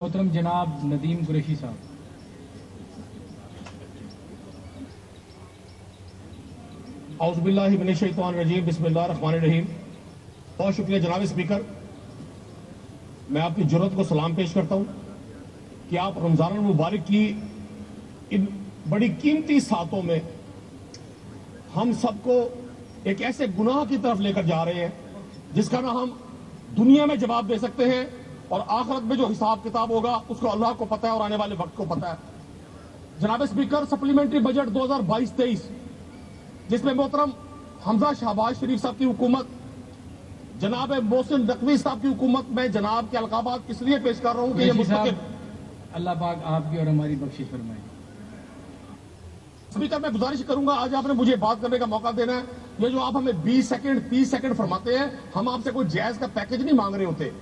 मोहतरम जनाब नदीम कुरैशी साहब। औज़ुबिल्लाहि मिनश्शैतानिर्रजीम बिस्मिल्लाहिर्रहमानिर्रहीम। बहुत शुक्रिया जनाब स्पीकर, मैं आपकी जुर्रत को सलाम पेश करता हूं कि आप रमजान मुबारक की इन बड़ी कीमती सातों में हम सबको एक ऐसे गुनाह की तरफ लेकर जा रहे हैं जिसका ना हम दुनिया में जवाब दे सकते हैं और आखिरत में जो हिसाब किताब होगा उसको अल्लाह को पता है और आने वाले वक्त को पता है। जनाब स्पीकर, सप्लीमेंट्री बजट 2022-23 जिसमें मोहतरम हमजा शहबाज शरीफ साहब की हुकूमत, जनाब मोहसिन नकवी साहब की हुकूमत में जनाब के अलकाबात किस लिए पेश कर रहा हूं कि ये मुस्तकिल अल्लाह पाक आपकी और हमारी बख्शिश फरमाए। स्पीकर, मैं गुजारिश करूंगा, आज आपने मुझे बात करने का मौका देना है। ये जो आप हमें 20 सेकंड 30 सेकंड फरमाते हैं, हम आपसे कोई जायज का पैकेज नहीं मांग रहे होते।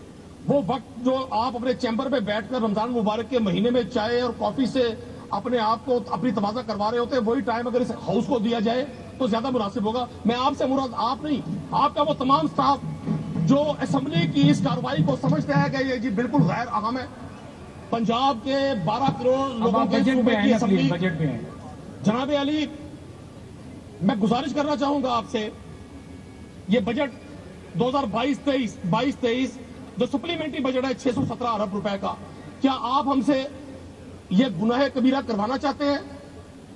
वो वक्त जो आप अपने चैम्बर में बैठकर रमजान मुबारक के महीने में चाय और कॉफी से अपने आप को अपनी तवाज़ा करवा रहे होते हैं, वही टाइम अगर इस हाउस को दिया जाए तो ज्यादा मुनासिब होगा। मैं आपसे मुराद आप नहीं, आपका वो तमाम स्टाफ जो असेंबली की इस कार्रवाई को समझते हैं कि ये जी बिल्कुल गैर अहम है। पंजाब के 12 करोड़ लोगों के सूबे की असेंबली बजट में है। जनाब अली, मैं गुजारिश करना चाहूंगा आपसे, ये बजट 2022-23 जो सप्लीमेंट्री बजट है 617 अरब रुपए का, क्या आप हमसे ये गुनाह कबीरा करवाना चाहते हैं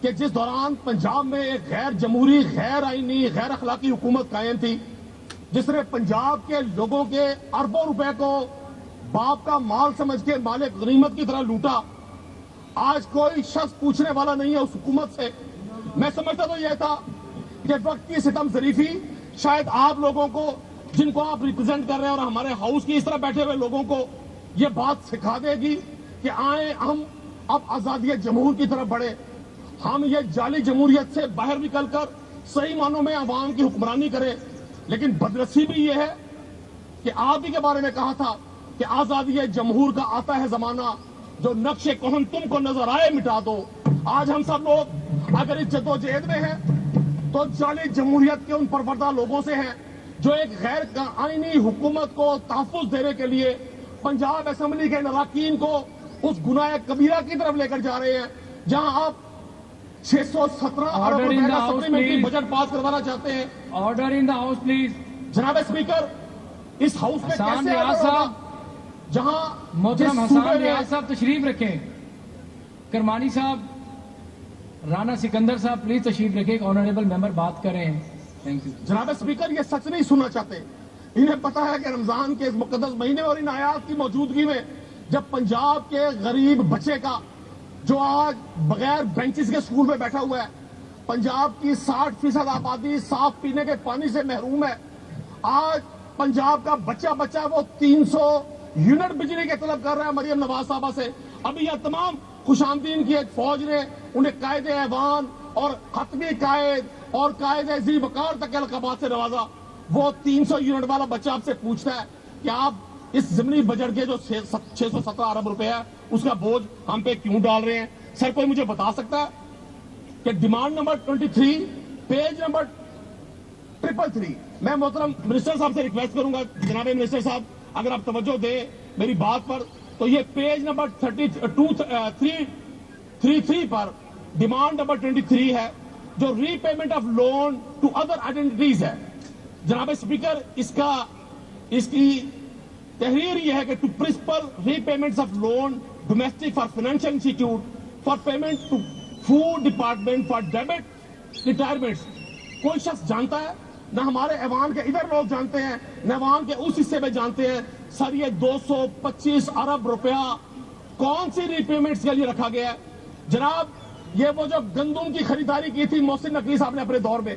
कि जिस दौरान पंजाब में एक गैर जमहूरी, गैर आईनी, गैर अखलाकी हुकूमत कायम थी जिसने पंजाब के लोगों के अरबों रुपए को बाप का माल समझ के माले गनीमत की तरह लूटा, आज कोई शख्स पूछने वाला नहीं है उस हुकूमत से। मैं समझता तो यह था कि वक्त की सितम जरीफी शायद आप लोगों को, जिनको आप रिप्रेजेंट कर रहे हैं, और हमारे हाउस की इस तरह बैठे हुए लोगों को यह बात सिखा देगी कि आए हम अब आजादी जमहूर की तरफ बढ़े, हम ये जाली जमहूरियत से बाहर निकलकर सही मानों में अवाम की हुक्मरानी करें। लेकिन बदनसीबी यह है कि आप ही के बारे में कहा था कि आजादी जमहूर का आता है जमाना, जो नक्शे कोहन तुमको नजर आए मिटा दो। आज हम सब लोग अगर इस जद्दोजहद में हैं तो जाली जमहूरियत के उन परवरदा लोगों से हैं जो एक गैर आईनी हुकूमत को तहफ़्फ़ुज़ देने के लिए पंजाब असेंबली के अरकान को उस गुनाह कबीरा की तरफ लेकर जा रहे हैं, जहां आप 617 अरब रुपए का सप्लीमेंट्री बजट पास करवाना चाहते हैं। Order in the house please. जनाब स्पीकर, इस हाउस में हसन कैसे रियाज साहब, जहां मोहतरम जिस हसन सूबे रियाज में साहब तशरीफ रखें। करमानी साहब, राना सिकंदर साहब प्लीज तशरीफ रखें। ऑनरेबल मेंबर बात कर रहे हैं। Thank you. जनाब स्पीकर, ये सच नहीं सुनना चाहते। इन्हें पता है कि रमजान के इस मुकद्दस महीने और इन आयात की मौजूदगी में जब पंजाब के गरीब बच्चे का, जो आज बगैर बेंचेस के स्कूल में बैठा हुआ है, पंजाब की 60% आबादी साफ पीने के पानी से महरूम है, आज पंजाब का बच्चा बच्चा वो 300 यूनिट बिजली के तलब कर रहा है मरियम नवाज साहबा से। अभी यह तमाम खुशामदीन की एक फौज ने उन्हें कायदे ऐवान और हतमी कायद और कायदे जी वकार तक के अलकाबात से नवाजा। वो 300 यूनिट वाला बच्चा आपसे पूछता है कि आप इस ज़िमनी बजट के जो 617 अरब रुपए है उसका बोझ हम पे क्यों डाल रहे हैं? सर, कोई मुझे बता सकता है कि डिमांड नंबर 23, पेज नंबर 333, मैं मोहतरम मिनिस्टर साहब से रिक्वेस्ट करूंगा, जनाब मिनिस्टर साहब अगर आप तवज्जो दें मेरी बात पर, तो ये पेज नंबर 333 पर डिमांड नंबर 23 है जो repayment of loan to other identities है। जनाब स्पीकर, इसकी तहरीर यह है कि to principal repayments of loan domestic for financial institute for payment to food department for debit retirement. कोई शख्स जानता है? न हमारे ऐवान के इधर लोग जानते हैं, न ऐवान के उस हिस्से में जानते हैं। सर, ये 225 अरब रुपया कौन सी रीपेमेंट्स के लिए रखा गया है? जनाब, ये वो जो गंदुम की खरीदारी की थी मोहसिन नकवी साहब ने अपने दौर में,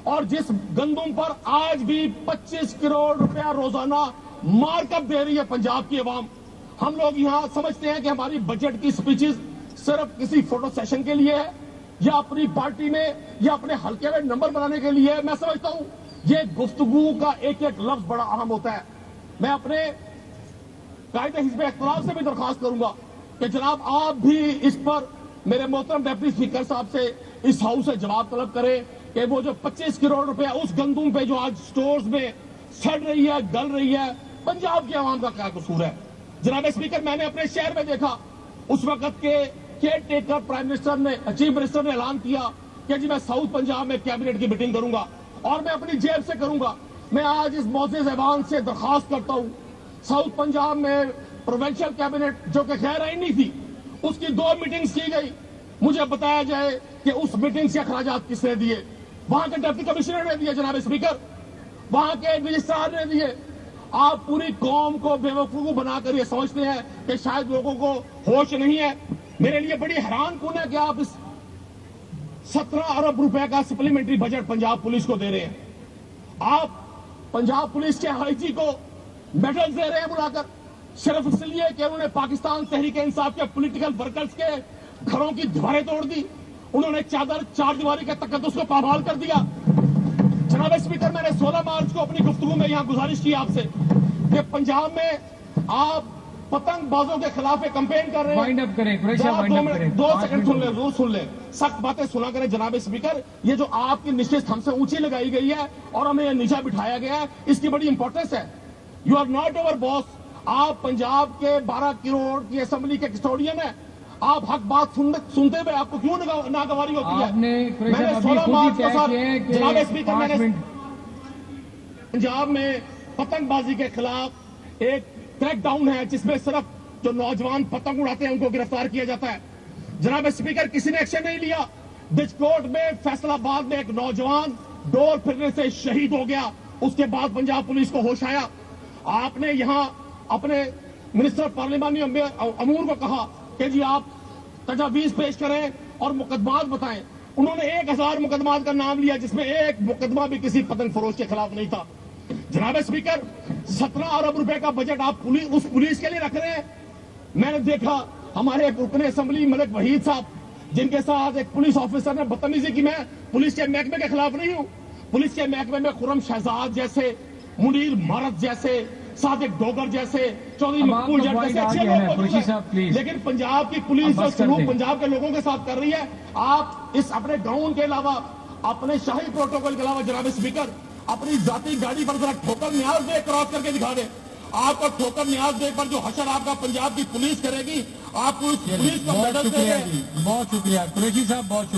और जिस गंदुम पर आज भी 25 करोड़ रुपया रोजाना मार्कअप दे रही है पंजाब की अवाम। हम लोग यहाँ समझते हैं कि हमारी बजट की स्पीचेस सिर्फ किसी फोटो सेशन के लिए है या अपनी पार्टी में या अपने हल्के में नंबर बनाने के लिए है। मैं समझता हूँ ये गुफ्तगू का एक एक लफ्ज बड़ा अहम होता है। मैं अपने कायदे हिज़्ब इख्तिलाफ से भी दरख्वास्त करूंगा कि जनाब आप भी इस पर मेरे मोहतरम डिप्टी स्पीकर साहब से इस हाउस से जवाब तलब करें कि वो जो 25 करोड़ रुपया उस गंदुम पे जो आज स्टोर्स में सड़ रही है, गल रही है, पंजाब की आवाम का क्या कसूर है? जनाब स्पीकर, मैंने अपने शहर में देखा उस वक्त के केयर टेकर प्राइम मिनिस्टर ने, चीफ मिनिस्टर ने ऐलान किया कि जी मैं साउथ पंजाब में कैबिनेट की मीटिंग करूंगा और मैं अपनी जेब से करूंगा। मैं आज इस मौज़े ज़बान से दरखास्त करता हूं, साउथ पंजाब में प्रोविंशियल कैबिनेट जो कि गैर आईनी थी, उसकी 2 मीटिंग्स की गई। मुझे बताया जाए कि उस मीटिंग से अखराजात किसने दिए। वहां के डिप्टी कमिश्नर ने दिए जनाब स्पीकर, वहां के रजिस्ट्रार ने दिए। आप पूरी कौम को बेवकूफ बनाकर ये समझते हैं कि शायद लोगों को होश नहीं है। मेरे लिए बड़ी हैरान कौन है कि आप इस 17 अरब रुपए का सप्लीमेंट्री बजट पंजाब पुलिस को दे रहे हैं। आप पंजाब पुलिस के आईजी को मेडल दे रहे हैं बुलाकर, सिर्फ इसलिए कि उन्होंने पाकिस्तान तहरीक इंसाफ के पॉलिटिकल वर्कर्स के घरों की दीवारें तोड़ दी, उन्होंने चार दीवारी के तकद्दुस को पामाल कर दिया। जनाब स्पीकर, मैंने 16 मार्च को अपनी गुफ्तगू में यहां गुजारिश की आपसे कि पंजाब में आप पतंगबाजों के खिलाफ एक कैंपेन कर रहे हैं। वाइंड अप करें, कुरैशी साहब, वाइंड अप करें। 2 सेकंड सुन ले, जरूर सुन ले, सख्त बातें सुना करें जनाब स्पीकर। ये जो आपकी निश्चित हमसे ऊंची लगाई गई है और हमें नीचा बिठाया गया है, इसकी बड़ी इंपॉर्टेंस है। You are not our boss. आप पंजाब के 12 करोड़ की असेंबली के कस्टोडियन है। आप हक बात सुनते हुए आपको क्यों नागवारी होती है? आपने कुरैशी मैंने साहब 16 खुद ही मार्च को तय सर, किया है कि जनाब स्पीकर, 5 मैंने मिनट पंजाब में पतंगबाजी के खिलाफ एक क्रैकडाउन है जिसमें सिर्फ जो नौजवान पतंग उड़ाते हैं उनको गिरफ्तार किया जाता है। जनाब स्पीकर, किसी ने एक्शन नहीं लिया। बिजकोट में, फैसलाबाद में एक नौजवान डोर फिरने से शहीद हो गया। उसके बाद पंजाब पुलिस को होश आया। आपने यहां अपने मिनिस्टर पार्लिमानी अमूर को कहा कि जी आप तजावीज पेश करें और मुकदमात बताएं। उन्होंने 1000 मुकदमात का नाम लिया जिसमें एक मुकदमा भी किसी पतंग फरोश के खिलाफ नहीं था। जनाब स्पीकर, 17 अरब रुपए का बजट आप उस पुलिस के लिए रख रहे हैं। मैंने देखा हमारे रुकने असेंबली मलिक वहीद साहब, जिनके साथ एक पुलिस ऑफिसर ने बदतमीजी की। मैं पुलिस के महकमे के खिलाफ नहीं हूं। पुलिस के महकमे में खुरम शहजाद जैसे, मुनीर मारत जैसे, सादिक डोगर जैसे, चौधरी मकबूल जट जैसे अच्छे लोग मौजूद हैं। लेकिन पंजाब की पुलिस जो सलूक पंजाब के लोगों के साथ कर रही है, आप इस अपने गाउन के अलावा, अपने शाही प्रोटोकॉल के अलावा जनाब स्पीकर, अपनी जाती गाड़ी पर जरा ठोकर न्याज दे, क्रॉस करके दिखा दे। आपका ठोकर न्याज दे पर जो हशर आपका पंजाब की पुलिस करेगी, आपको उस पुलिस को मेडल बहुत शुक्रिया कुरैशी साहब, बहुत शुक्रिया।